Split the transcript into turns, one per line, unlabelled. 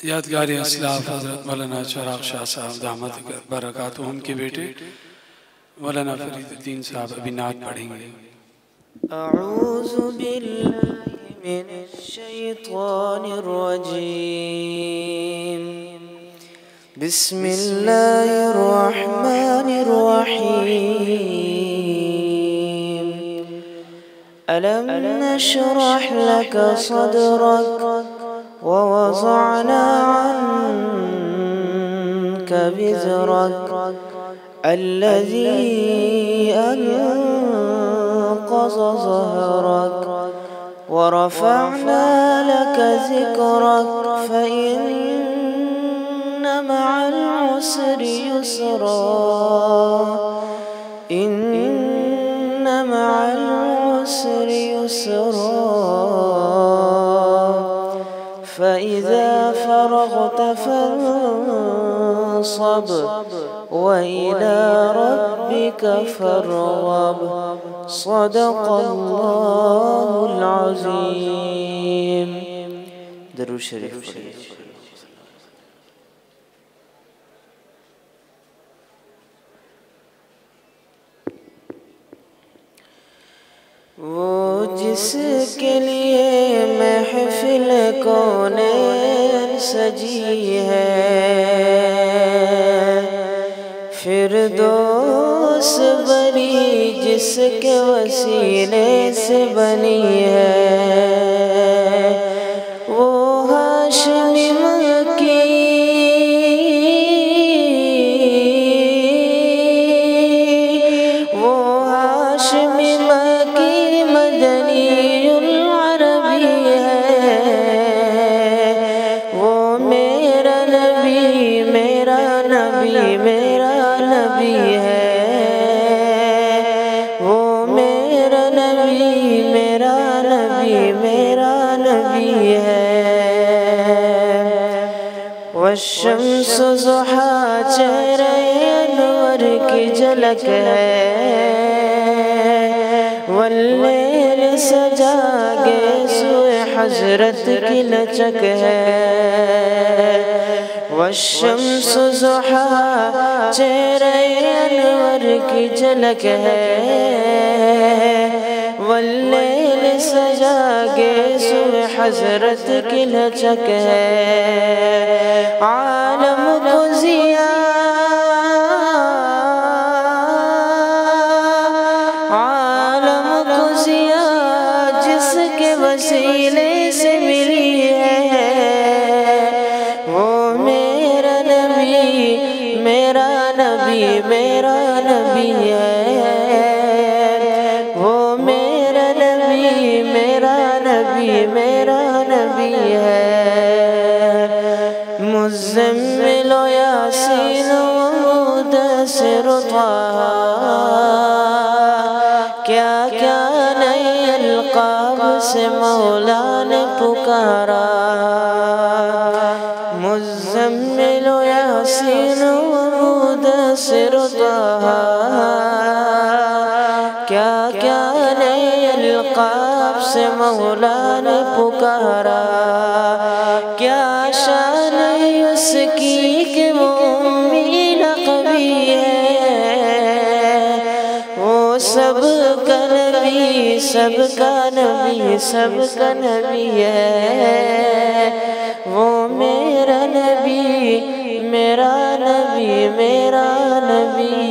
یادگار اسلاف حضرت مولانا چراغ شاہ صاحب دامت برکاتہم کے بیٹے مولانا فرید الدین صاحب ابھی نعت پڑھیں گے۔
اعوذ باللہ من الشیطان الرجیم بسم اللہ الرحمن الرحیم ألم نشرح لك صدرك ووضعنا عنك وزرك الذي أنقض ظهرك ورفعنا لك ذكرك فإن مع العسر يسرا إن مع العسر يسرا فإذا فرغت فانصب وإلى ربك فارغب صدق الله العظيم درود شریف پڑھیے۔ وہ جس کے لیے محفل کونین سجی ہے، فردوس بری جس کے وسیلے سے بنی ہے، وہ ہاشمی مکی مدنی العربی ہے، وہ میرا نبی میرا نبی میرا نبی ہے، وہ میرا نبی میرا نبی میرا نبی ہے۔ والشمس ضحا چہرہ انور کی جھلک ہے، واللیل سجاگے سوئے حضرت کی لچک ہے۔ والشمس ضحا چہرہ انور کی جھلک ہے، واللیل سجاگے سوئے حضرت کی لچک ہے۔ عالم کو ضیاء جس کے وسیلے سے ملی ہے، وہ میرا نبی میرا نبی میرا نبی ہے، وہ میرا نبی میرا نبی میرا نبی ہے۔ مزمل و یاسین و مدثر و طٰہٰ، کیا کیا نئے القاب سے مولا نے پکارا۔ مزمل و یاسین و مدثر و طٰہٰ، کیا کیا نئے القاب سے مولا نے پکارا۔ کیا شان اس کی کہ وہ امی نقبی ہے، وہ سب کا نبی سب کا نبی سب کا نبی ہے، وہ میرا نبی میرا نبی میرا نبی